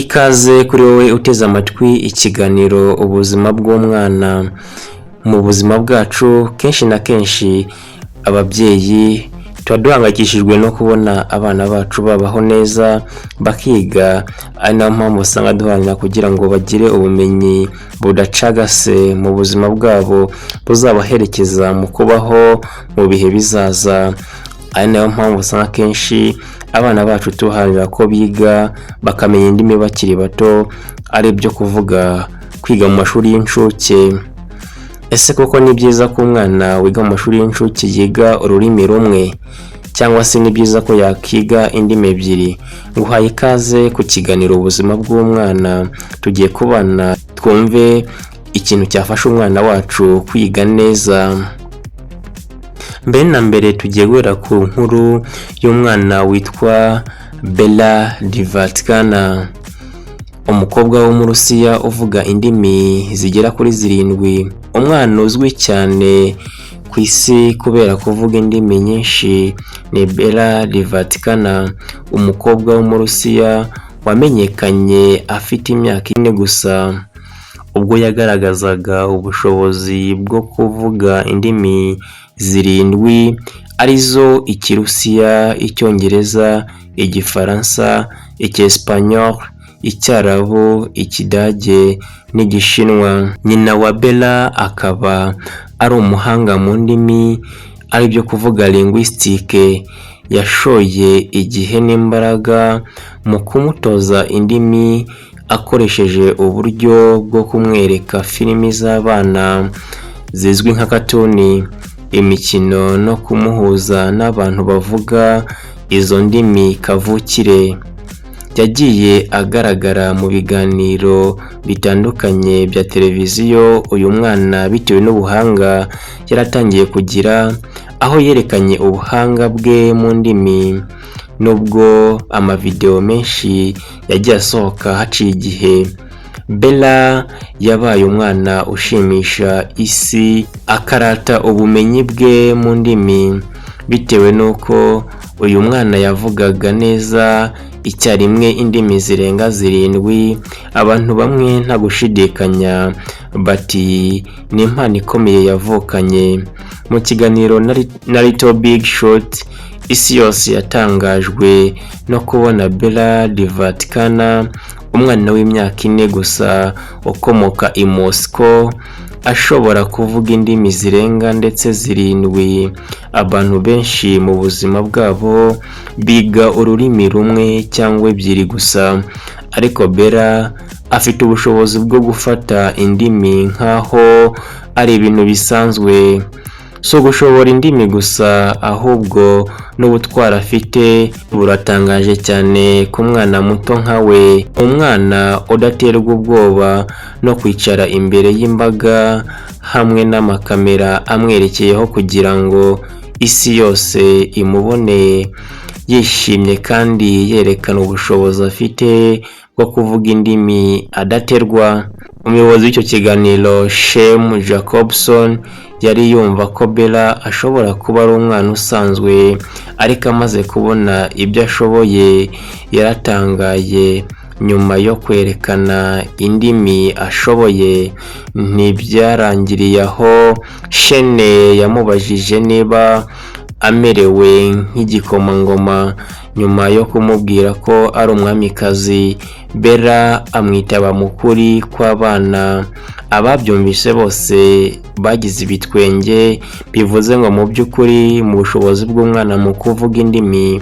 Ikaze kuri wowe uteze amatwi ikiganiro ubuzima bw'umwana. Mu buzima bwacu kenshi na kenshi ababyeyi tuba duhangayikishijwe no kubona abana bacu babaho neza bakiga, ari nayo mpamvu usanga duharanira kugira ngo bagire ubumenyi budacagase mu buzima bwabo buzabaherekeza mu kubaho mu bihe bizaza. Ari nayo mpamvu usanga kenshi abana bacu tuharanira ko biga bakamenya indimi bakiri bato, ari byo kuvuga kwiga mu mashuri y'incuke. Ese koko ni byiza ko umwana wiga mu mashuri y'incuke yiga ururimi rumwe, cyangwa se ni byiza ko yakiga indimi ebyiri? Nguhaye ikaze ku kiganiro ubuzima bw'umwana. Tugiye kubana twumve ikintu cyafasha umwana wacu kwiga neza. Mbere na mbere tugiye guhera ku nkuru y'umwana witwa Bella Dvatkina, umukobwa w'umurusiya uvuga indimi zigera kuri 7. Umwana uzwi cyane ku isi kubera kuvuga indimi nyinshi ni Bella Dvatkina, umukobwa w'umurusiya wamenyekanye afite imyaka 4 gusa, ubwo yagaragazaga ubushobozi bwo kuvuga indimi 7 arizo Ikirusiya, Icyongereza, Igifaransa, Icyesipanyol, Icyarabu, Ikidage n'Igishinwa. Nyina wa Bella akaba ari umuhanga mu ndimi, ari byo kuvuga linguistique. Yashoye igihe n'imbaraga mu kumutoza indimi akoresheje uburyo bwo kumwereka filimi z'abana zizwi nka katuni, imikino no kumuhuza n'abantu bavuga izo ndimi kavukire. Yagiye agaragara mu biganiro bitandukanye bya televiziyo. Uyu mwana bitewe n'ubuhanga yaratangiye kugira, aho yerekanye ubuhanga bwe mu ndimi, nubwo amavideo menshi yagiye asohoka haciye igihe. Bella yabaye umwana ushimisha isi, akarata ubumenyi bwe mu ndimi bitewe n'uko uyu mwana yavugaga neza icyarimwe indimi zirenga 7. Abantu bamwe nta gushidikanya bati ni impano ikomeye yavukanye. Mu kiganiro na Little Big Shot, isi yose yatangajwe no kubona Bella Dvatkina, umwana w'imyaka 4 gusa ukomoka i Moscow, ashobora kuvuga indimi zirenga ndetse 7. Abantu benshi mu buzima bwabo biga ururimi rumwe cyangwa 2 gusa, ariko Bella afite ubushobozi bwo gufata indimi nkaho ari ibintu bisanzwe. So gushobora indimi gusa, ahubwo n'ubutwari afite buratangaje cyane ku mwana muto nkawe, umwana udaterwa ubwoba no kwicara imbere y'imbaga hamwe n'amakamera amwerekeyeho kugira ngo isi yose imubone yishimye kandi yerekana ubushobozi afite bwo kuvuga indimi adaterwa. Umuyobozi w'icyo kiganiro Shem Jacobson yari yumva ko Bella ashobora kuba ari umwana usanzwe, ariko amaze kubona ibyo ashoboye yaratangaye. Nyuma yo kwerekana indimi ashoboye, ntibyarangiriye aho. Shene yamubajije niba amerewe nk'igikomangoma. Nyuma yo kumubwira ko ari umwamikazi, Bella amwitaba mu kuri kw'abana. Ababyumvise bose bagize ibitwenge, bivuze ngo mu by'ukuri mu bushobozi bw'umwana mu kuvuga indimi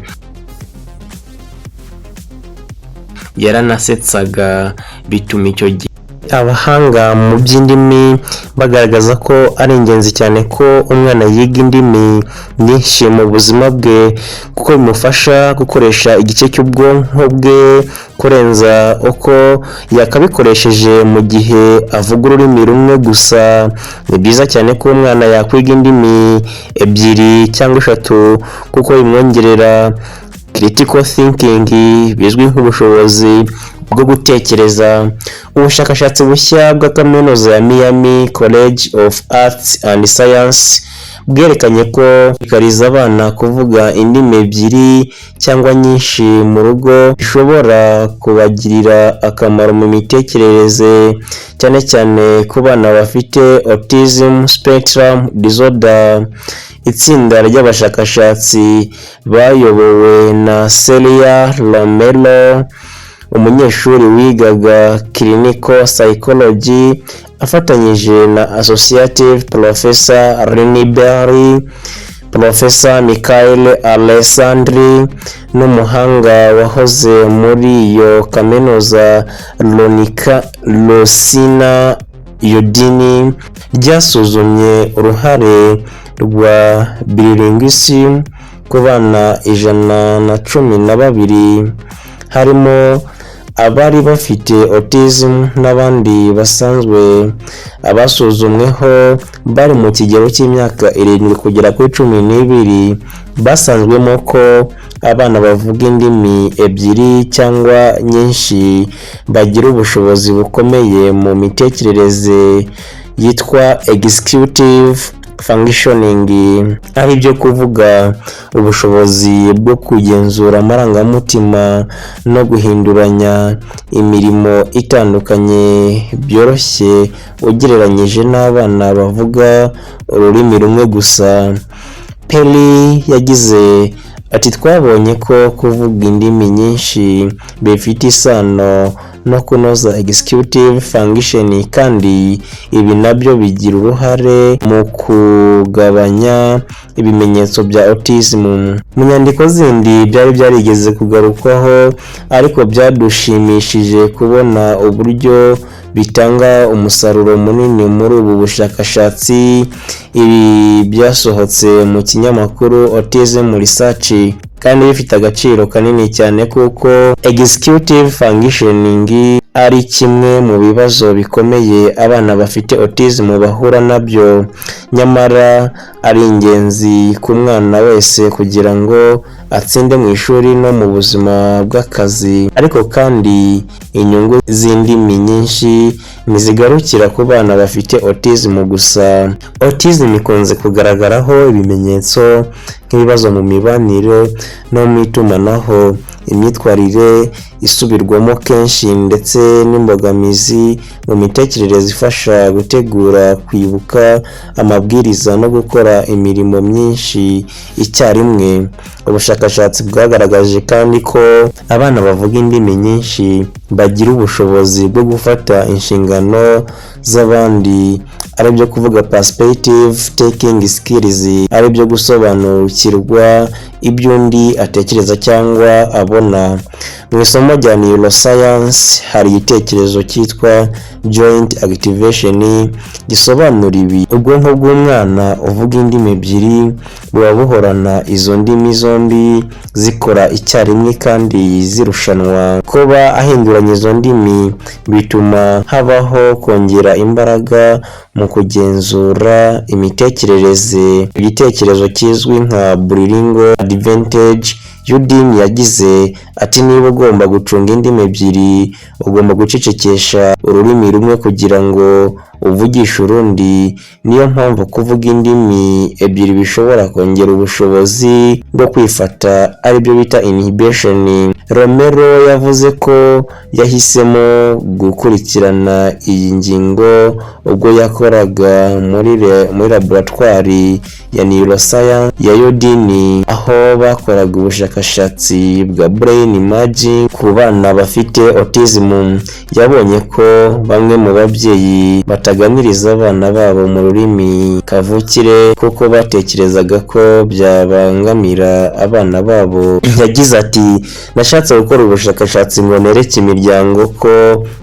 yaranasetsaga, bituma icyo gihe abahanga mu by'indimi bagaragaza ko ari ingenzi cyane ko umwana yiga indimi nyinshi mu buzima bwe, kuko bimufasha gukoresha igice cy'ubwonko bwe kurenza uko yakabikoresheje mu gihe avuga ururimi rumwe gusa. Ni byiza cyane ko umwana yakwiga indimi 2 cyangwa 3 kuko bimwongerera critical thinking, bizwi nk'ubushobozi bwo gutekereza. Ubushakashatsi bushya bwa kaminuza ya Miami College of Arts and Science bwerekanye ko gushishikariza abana kuvuga indimi ebyiri cyangwa nyinshi mu rugo bishobora kubagirira akamaro mu mitekerereze, cyane cyane ku bana bafite autism spectrum disorder. Itsinda ry'abashakashatsi bayobowe na Celia Romero, umunyeshuri wigaga clinical psychology afatanyije na Associative Professor Rini Berry, Professor Michael Alessandri n'umuhanga wahoze muri iyo kaminuza Lucina Yudini, ryasuzumye uruhare rwa bilinguism ku bana 112 harimo abari bafite autism n'abandi basanzwe. Abasuzumweho bari mu kigero cy'imyaka 7 kugera kuri 12 basanzwemo ko abana bavuga indimi ebyiri cyangwa nyinshi bagira ubushobozi bukomeye mu mitekerereze yitwa executive functioning, ari byo kuvuga ubushobozi bwo kugenzura amarangamutima no guhinduranya imirimo itandukanye byoroshye ugereranyije n'abana bavuga ururimi rumwe gusa. Perry yagize ati twabonye ko kuvuga indimi nyinshi bifite isano no kunoza executive function, kandi ibi nabyo bigira uruhare mu kugabanya ibimenyetso bya autism. Mu nyandiko zindi byari byarigeze kugarukwaho, ariko byadushimishije kubona uburyo bitanga umusaruro munini muri ubu bushakashatsi. Ibi byasohotse mu kinyamakuru Autism Research kandi bifite agaciro kanini cyane kuko executive functioning ari kimwe mu bibazo bikomeye abana bafite autism bahura nabyo, nyamara ari ingenzi ku mwana wese kugira ngo atsinde mu ishuri no mu buzima bw'akazi. Ariko kandi inyungu z'indimi nyinshi ntizigarukira ku bana bafite autism gusa. Autism ikunze kugaragaraho ibimenyetso nk'ibibazo mu mibanire no mu itumanaho, imyitwarire isubirwamo kenshi ndetse n'imbogamizi mu mitekerereze ifasha gutegura, kwibuka amabwiriza no gukora imirimo myinshi icyarimwe. Ubushakashatsi bwagaragaje kandi ko abana bavuga indimi nyinshi bagira ubushobozi bwo gufata inshingano z'abandi, ari byo kuvuga perspective taking skills, ari byo gusobanukirwa ibyo undi atekereza cyangwa abona. Mu isomo rya neuroscience hari igitekerezo cyitwa joint activation gisobanura ibi: ubwonko bw'umwana uvuga indimi ebyiri buba buhorana izo ndimi zombi zikora icyarimwe kandi zirushanwa. Kuba ahinduranya izo ndimi bituma habaho kongera imbaraga mu kugenzura imitekerereze. Igitekerezo kizwi nka bilingual advantage. Yudin yagize ati niba ugomba gucunga indimi ebyiri, ugomba gucecekesha ururimi rumwe kugira ngo uvugisha urundi. Niyo mpamvu kuvuga indimi ebyiri bishobora kongera ubushobozi bwo kwifata, ari byo bita inhibition. Romero yavuze ko yahisemo gukurikirana iyi ngingo ubwo yakoraga muri laboratwari ya neuroscience ya Yudin, aho bakoraga ubushakashatsi bwa brain imaging ku bana bafite autism. Yabonye ko bamwe mu babyeyi bataganiriza abana babo mu rurimi kavukire kuko batekerezaga ko byabangamira abana babo. Yagize ati nashatse gukora ubushakashatsi ngo nereke imiryango ko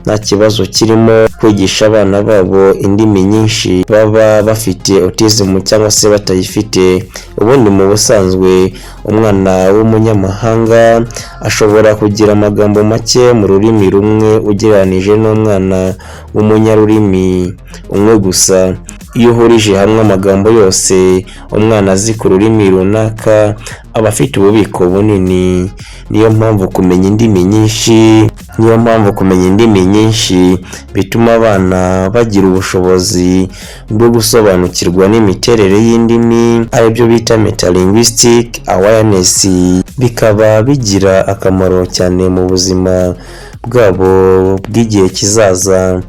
nta kibazo kirimo kwigisha abana babo indimi nyinshi baba bafite autism cyangwa se batayifite. Ubundi mu busanzwe umwana w'umunyamahanga ashobora kugira amagambo make mu rurimi rumwe ugereranije n'umwana w'umunyarurimi umwe gusa. Iyo uhurije hamwe amagambo yose umwana azi ku rurimi runaka aba afite ububiko bunini. Niyo mpamvu kumenya indimi nyinshi bituma abana bagira ubushobozi bwo gusobanukirwa n'imiterere y'indimi, aribyo bita metalinguistic awareness, bikaba bigira akamaro cyane mu buzima bwabo bw'igihe kizaza.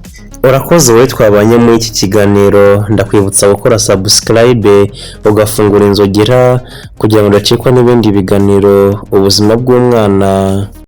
Urakoze wowe twabanye muri iki kiganiro, ndakwibutsa gukora subscribe ugafungura inzogera kugira ngo udacikwa n'ibindi biganiro ubuzima bw'umwana.